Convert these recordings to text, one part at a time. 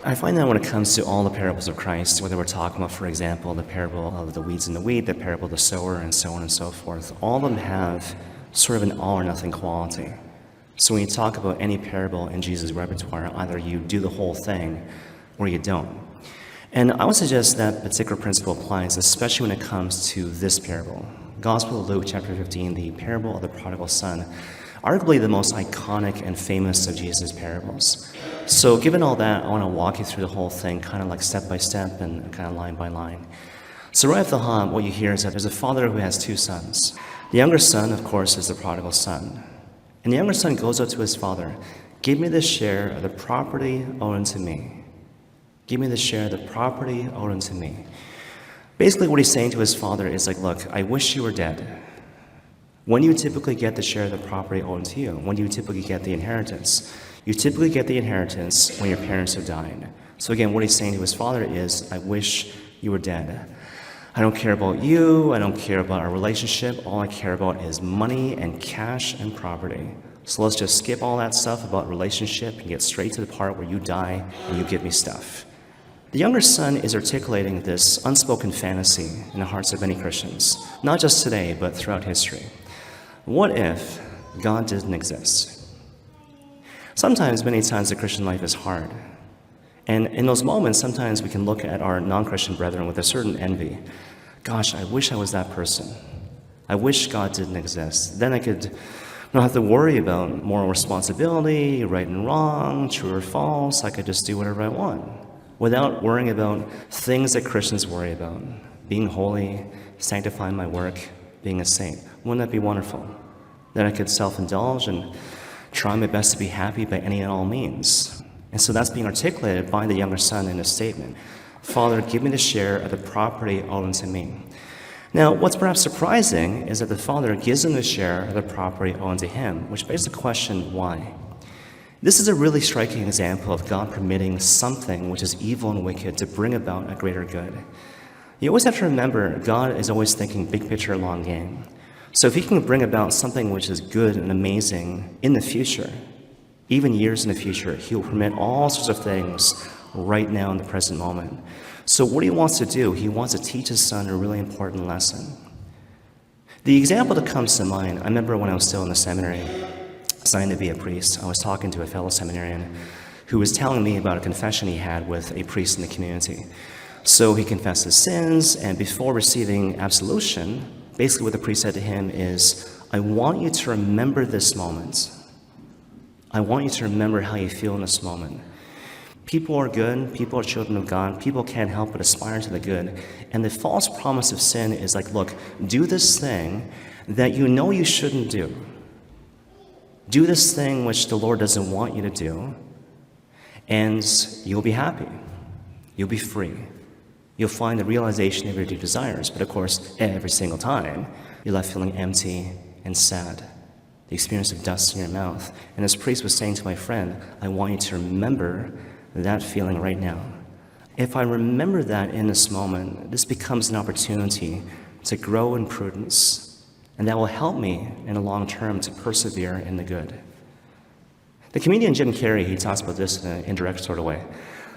I find that when it comes to all the parables of Christ, whether we're talking about, for example, the parable of the weeds and the wheat, the parable of the sower, and so on and so forth, all of them have sort of an all or nothing quality. So when you talk about any parable in Jesus' repertoire, either you do the whole thing or you don't. And I would suggest that particular principle applies, especially when it comes to this parable. Gospel of Luke, chapter 15, the parable of the Prodigal Son, arguably the most iconic and famous of Jesus' parables. So given all that, I want to walk you through the whole thing, kind of like step by step and kind of line by line. So right off the hop, what you hear is that there's a father who has two sons. The younger son, of course, is the prodigal son. And the younger son goes out to his father, "Give me the share of the property owed unto me. Give me the share of the property owed unto me." Basically what he's saying to his father is like, look, I wish you were dead. When do you typically get the share of the property owed to you? When do you typically get the inheritance? You typically get the inheritance when your parents have died. So again, what he's saying to his father is, I wish you were dead. I don't care about you. I don't care about our relationship. All I care about is money and cash and property. So let's just skip all that stuff about relationship and get straight to the part where you die and you give me stuff. The younger son is articulating this unspoken fantasy in the hearts of many Christians, not just today, but throughout history. What if God didn't exist? Sometimes, many times, the Christian life is hard. And in those moments, sometimes we can look at our non-Christian brethren with a certain envy. Gosh, I wish I was that person. I wish God didn't exist. Then I could not have to worry about moral responsibility, right and wrong, true or false. I could just do whatever I want without worrying about things that Christians worry about. Being holy, sanctifying my work, being a saint. Wouldn't that be wonderful? Then I could self-indulge and try my best to be happy by any and all means. And so that's being articulated by the younger son in his statement. Father, give me the share of the property owed unto me. Now, what's perhaps surprising is that the father gives him the share of the property owed to him, which begs the question, why? This is a really striking example of God permitting something which is evil and wicked to bring about a greater good. You always have to remember, God is always thinking big picture, long game. So if he can bring about something which is good and amazing in the future, even years in the future, he will permit all sorts of things right now in the present moment. So what he wants to do, he wants to teach his son a really important lesson. The example that comes to mind, I remember when I was still in the seminary, studying to be a priest, I was talking to a fellow seminarian who was telling me about a confession he had with a priest in the community. So he confessed his sins, and before receiving absolution, basically what the priest said to him is, I want you to remember this moment. I want you to remember how you feel in this moment. People are good, people are children of God, people can't help but aspire to the good. And the false promise of sin is like, look, do this thing that you know you shouldn't do. Do this thing which the Lord doesn't want you to do, and you'll be happy. You'll be free. You'll find the realization of your deep desires. But of course, every single time, you're left feeling empty and sad. The experience of dust in your mouth. And as priest was saying to my friend, I want you to remember that feeling right now. If I remember that in this moment, this becomes an opportunity to grow in prudence. And that will help me in the long term to persevere in the good. The comedian Jim Carrey, he talks about this in an indirect sort of way.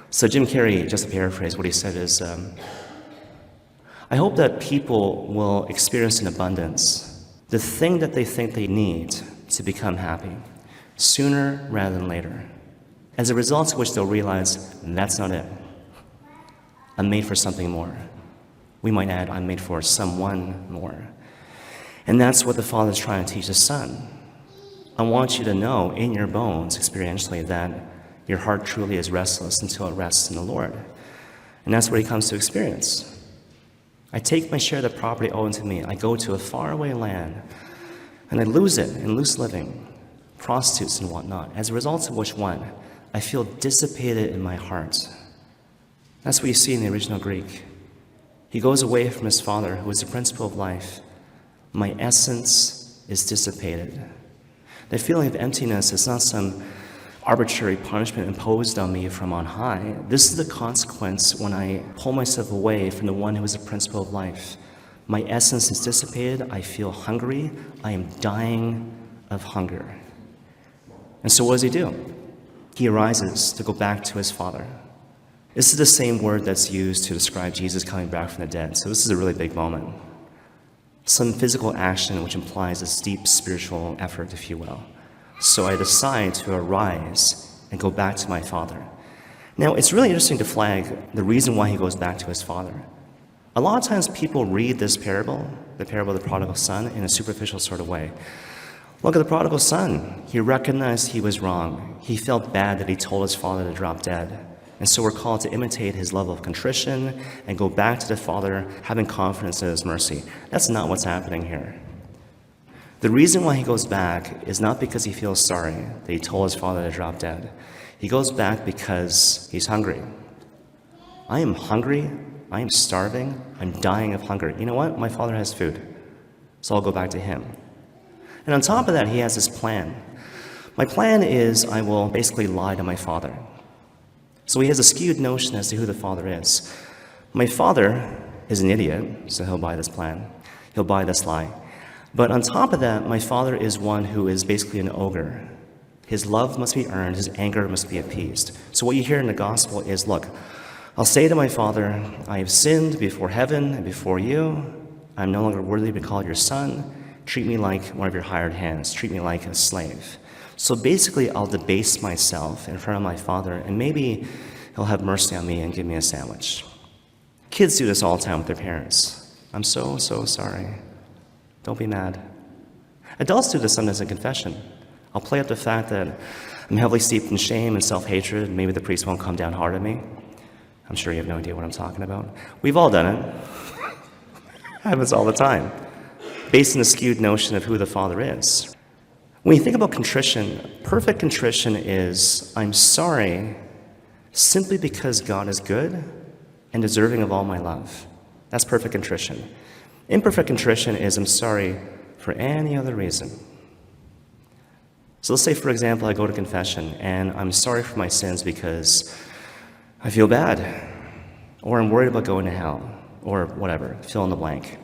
So Jim Carrey, just to paraphrase, what he said is, I hope that people will experience in abundance the thing that they think they need to become happy, sooner rather than later. As a result of which they'll realize, that's not it. I'm made for something more. We might add, I'm made for someone more. And that's what the Father's trying to teach his Son. I want you to know in your bones, experientially, that your heart truly is restless until it rests in the Lord. And that's what he comes to experience. I take my share of the property owed to me. I go to a faraway land, and I lose it in loose living, prostitutes and whatnot. As a result of which one, I feel dissipated in my heart. That's what you see in the original Greek. He goes away from his Father, who is the principle of life. My essence is dissipated. The feeling of emptiness is not some arbitrary punishment imposed on me from on high. This is the consequence when I pull myself away from the one who is the principle of life. My essence is dissipated. I feel hungry. I am dying of hunger. And so what does he do? He arises to go back to his Father. This is the same word that's used to describe Jesus coming back from the dead. So this is a really big moment. Some physical action which implies this deep spiritual effort, if you will. So I decide to arise and go back to my Father. Now, it's really interesting to flag the reason why he goes back to his Father. A lot of times people read this parable, the parable of the prodigal son, in a superficial sort of way. Look at the prodigal son. He recognized he was wrong. He felt bad that he told his father to drop dead. And so we're called to imitate his level of contrition and go back to the Father, having confidence in his mercy. That's not what's happening here. The reason why he goes back is not because he feels sorry that he told his father to drop dead. He goes back because he's hungry. I am hungry. I am starving. I'm dying of hunger. You know what? My father has food. So I'll go back to him. And on top of that, he has this plan. My plan is I will basically lie to my father. So he has a skewed notion as to who the Father is. My father is an idiot, so he'll buy this plan. He'll buy this lie. But on top of that, my father is one who is basically an ogre. His love must be earned, his anger must be appeased. So what you hear in the gospel is, look, I'll say to my father, I have sinned before heaven and before you. I'm no longer worthy to be called your son. Treat me like one of your hired hands. Treat me like a slave. So basically, I'll debase myself in front of my father, and maybe he'll have mercy on me and give me a sandwich. Kids do this all the time with their parents. I'm so sorry. Don't be mad. Adults do this sometimes in confession. I'll play up the fact that I'm heavily steeped in shame and self-hatred, and maybe the priest won't come down hard on me. I'm sure you have no idea what I'm talking about. We've all done it. Happens all the time. Based on a skewed notion of who the Father is. When you think about contrition, perfect contrition is, I'm sorry simply because God is good and deserving of all my love. That's perfect contrition. Imperfect contrition is, I'm sorry for any other reason. So let's say, for example, I go to confession and I'm sorry for my sins because I feel bad, or I'm worried about going to hell, or whatever, fill in the blank.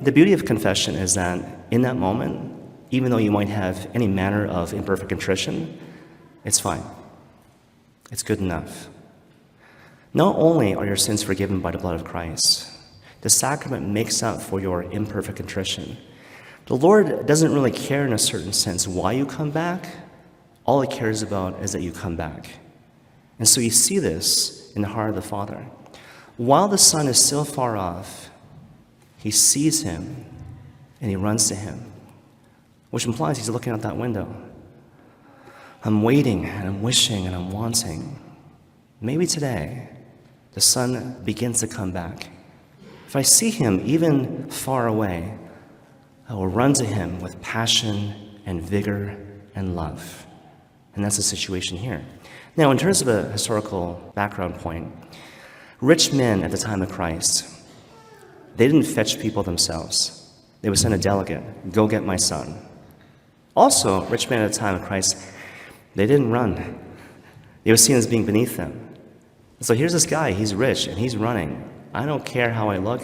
The beauty of confession is that in that moment, even though you might have any manner of imperfect contrition, it's fine. It's good enough. Not only are your sins forgiven by the blood of Christ, the sacrament makes up for your imperfect contrition. The Lord doesn't really care in a certain sense why you come back. All he cares about is that you come back. And so you see this in the heart of the Father. While the Son is still far off, he sees him and he runs to him, which implies he's looking out that window. I'm waiting and I'm wishing and I'm wanting. Maybe today, the Son begins to come back. If I see him even far away, I will run to him with passion and vigor and love. And that's the situation here. Now, in terms of a historical background point, rich men at the time of Christ, they didn't fetch people themselves. They would send a delegate, go get my son. Also, rich men at the time of Christ, they didn't run. They were seen as being beneath them. So here's this guy, he's rich and he's running. I don't care how I look,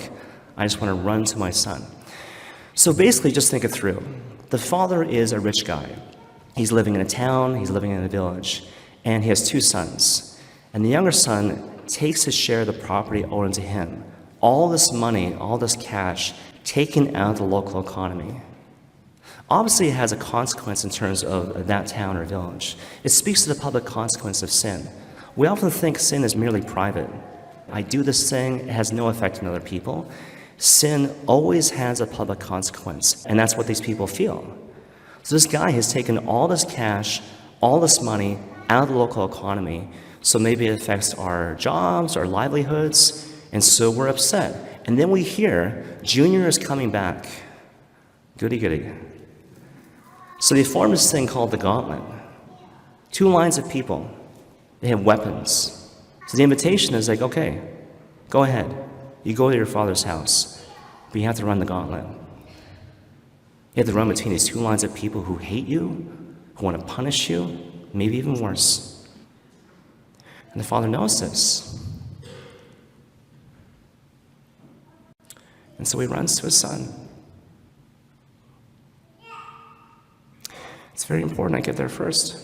I just want to run to my son. So basically, just think it through. The father is a rich guy. He's living in a town, he's living in a village, and he has two sons. And the younger son takes his share of the property owing to him. All this money, all this cash, taken out of the local economy. Obviously, it has a consequence in terms of that town or village. It speaks to the public consequence of sin. We often think sin is merely private. I do this thing, it has no effect on other people. Sin always has a public consequence, and that's what these people feel. So this guy has taken all this cash, all this money out of the local economy, so maybe it affects our jobs, our livelihoods, and so we're upset. And then we hear, Junior is coming back. Goody goody. So they form this thing called the gauntlet. Two lines of people. They have weapons. So the invitation is like, okay, go ahead. You go to your father's house, but you have to run the gauntlet. You have to run between these two lines of people who hate you, who want to punish you, maybe even worse. And the father knows this. And so he runs to his son. It's very important I get there first.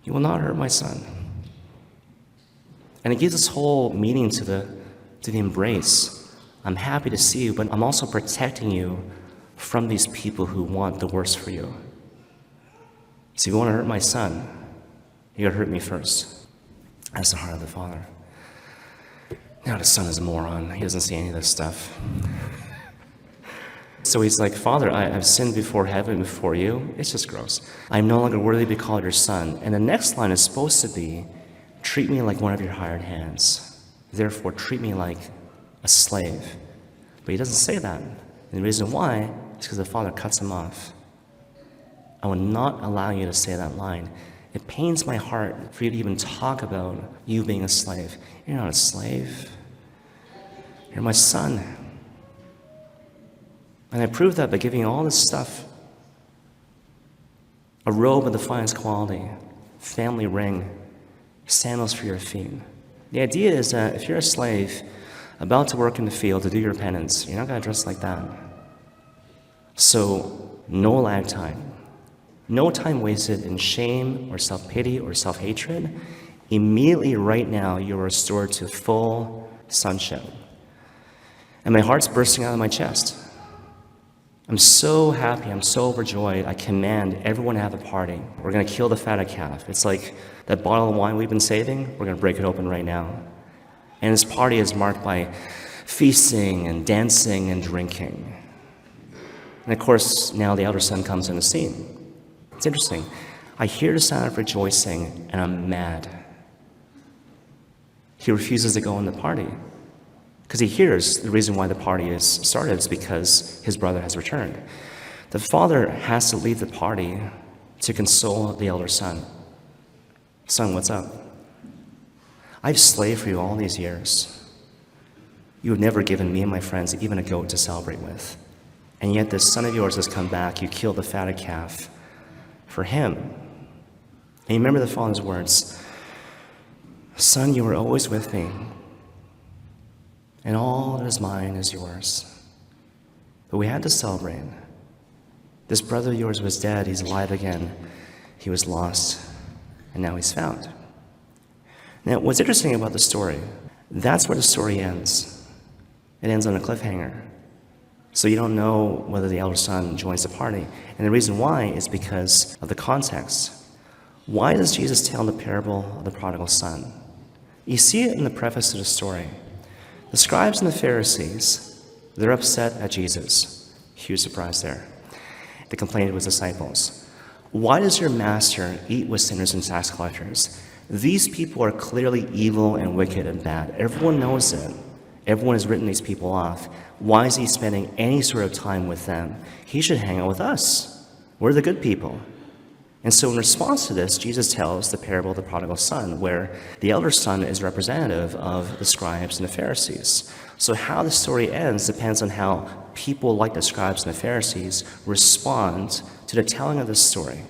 You will not hurt my son. And it gives this whole meaning to the embrace. I'm happy to see you, but I'm also protecting you from these people who want the worst for you. So if you want to hurt my son, you gotta hurt me first. That's the heart of the Father. Now the son is a moron. He doesn't see any of this stuff. So he's like, Father, I've sinned before heaven, before you. It's just gross. I'm no longer worthy to be called your son. And the next line is supposed to be, treat me like one of your hired hands. Therefore, treat me like a slave. But he doesn't say that. And the reason why is because the Father cuts him off. I will not allow you to say that line. It pains my heart for you to even talk about you being a slave. You're not a slave. You're my son. And I prove that by giving you all this stuff. A robe of the finest quality, family ring, sandals for your feet. The idea is that if you're a slave about to work in the field to do your penance, you're not going to dress like that. So, no lag time. No time wasted in shame or self-pity or self-hatred. Immediately right now, you are restored to full sonship. And my heart's bursting out of my chest. I'm so happy, I'm so overjoyed. I command everyone to have a party. We're going to kill the fatted calf. It's like that bottle of wine we've been saving, we're going to break it open right now. And this party is marked by feasting and dancing and drinking. And of course, now the elder son comes in the scene. It's interesting. I hear the sound of rejoicing, and I'm mad. He refuses to go in the party. Because he hears the reason why the party is started is because his brother has returned. The father has to leave the party to console the elder son. Son, what's up? I've slaved for you all these years. You have never given me and my friends even a goat to celebrate with. And yet this son of yours has come back. You killed the fatted calf for him. And you remember the father's words, Son, you were always with me. And all that is mine is yours. But we had to celebrate. This brother of yours was dead, he's alive again. He was lost, and now he's found. Now, what's interesting about the story, that's where the story ends. It ends on a cliffhanger. So you don't know whether the elder son joins the party. And the reason why is because of the context. Why does Jesus tell the parable of the prodigal son? You see it in the preface to the story. The scribes and the Pharisees, they're upset at Jesus. Huge surprise there. They complained to his disciples. Why does your master eat with sinners and tax collectors? These people are clearly evil and wicked and bad. Everyone knows it. Everyone has written these people off. Why is he spending any sort of time with them? He should hang out with us. We're the good people. And so in response to this, Jesus tells the parable of the prodigal son, where the elder son is representative of the scribes and the Pharisees. So how the story ends depends on how people like the scribes and the Pharisees respond to the telling of this story.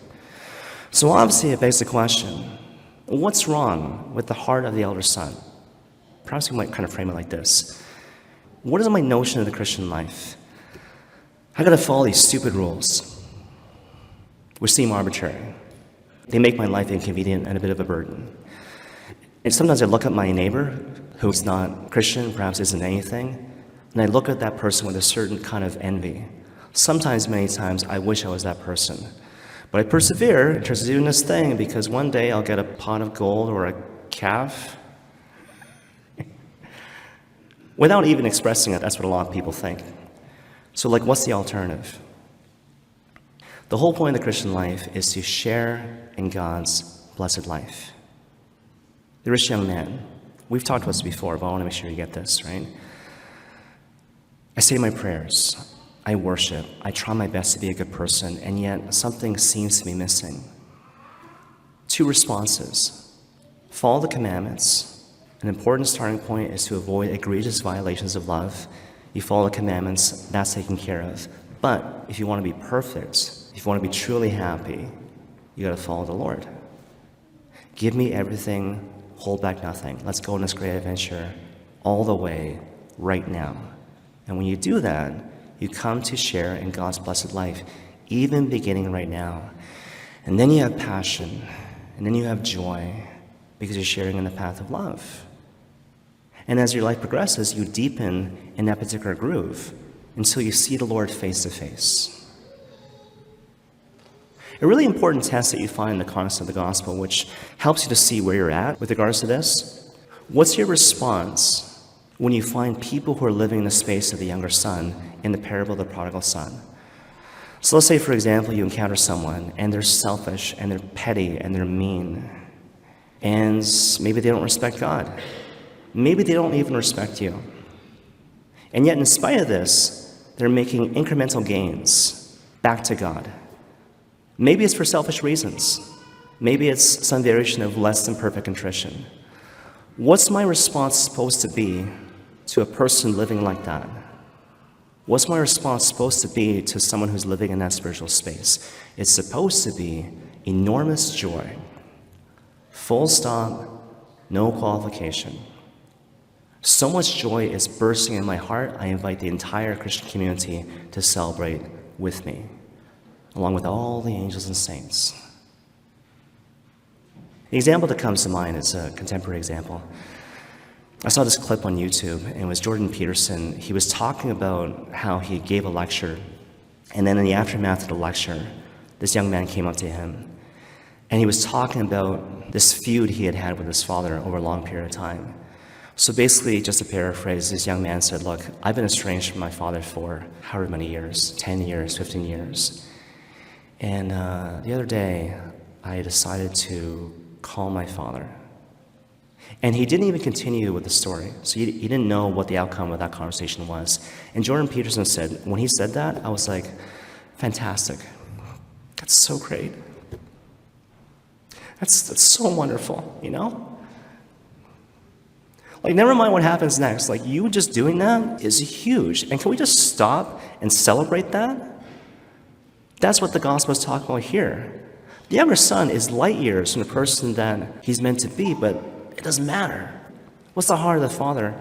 So obviously it begs the question, what's wrong with the heart of the elder son? Perhaps we might kind of frame it like this. What is my notion of the Christian life? I gotta follow these stupid rules, which seem arbitrary. They make my life inconvenient and a bit of a burden. And sometimes I look at my neighbor, who's not Christian, perhaps isn't anything, and I look at that person with a certain kind of envy. Sometimes, many times, I wish I was that person. But I persevere in terms of doing this thing because one day I'll get a pot of gold or a calf. Without even expressing it, that's what a lot of people think. So, what's the alternative? The whole point of the Christian life is to share in God's blessed life. The rich young man, we've talked about this before, but I want to make sure you get this, right? I say my prayers, I worship, I try my best to be a good person, and yet something seems to be missing. Two responses. Follow the commandments. An important starting point is to avoid egregious violations of love. You follow the commandments, that's taken care of. But if you want to be perfect, if you want to be truly happy, you got to follow the Lord. Give me everything, hold back nothing. Let's go on this great adventure all the way right now. And when you do that, you come to share in God's blessed life, even beginning right now. And then you have passion, and then you have joy, because you're sharing in the path of love. And as your life progresses, you deepen in that particular groove until you see the Lord face to face. A really important test that you find in the context of the gospel, which helps you to see where you're at with regards to this, what's your response when you find people who are living in the space of the younger son in the parable of the prodigal son? So let's say, for example, you encounter someone and they're selfish and they're petty and they're mean, and maybe they don't respect God. Maybe they don't even respect you. And yet, in spite of this, they're making incremental gains back to God. Maybe it's for selfish reasons. Maybe it's some variation of less than perfect contrition. What's my response supposed to be to a person living like that? What's my response supposed to be to someone who's living in that spiritual space? It's supposed to be enormous joy. Full stop, no qualification. So much joy is bursting in my heart, I invite the entire Christian community to celebrate with me, along with all the angels and saints. The example that comes to mind is a contemporary example. I saw this clip on YouTube, and it was Jordan Peterson. He was talking about how he gave a lecture, and then in the aftermath of the lecture, this young man came up to him, and he was talking about this feud he had had with his father over a long period of time. So basically, just to paraphrase, this young man said, look, I've been estranged from my father for however many years, 10 years, 15 years. And the other day, I decided to call my father. And he didn't even continue with the story. So he didn't know what the outcome of that conversation was. And Jordan Peterson said, when he said that, I was like, fantastic. That's so great. That's so wonderful, you know? Like, never mind what happens next. Like, you just doing that is huge. And can we just stop and celebrate that? That's what the gospel is talking about here. The younger son is light years from the person that he's meant to be, but it doesn't matter. What's the heart of the Father?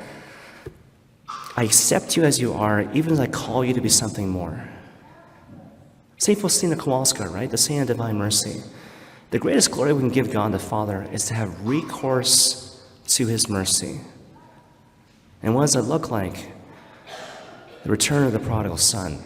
I accept you as you are, even as I call you to be something more. St. Faustina Kowalska, right? The saint of divine mercy. The greatest glory we can give God the Father is to have recourse to his mercy. And what does that look like? The return of the prodigal son.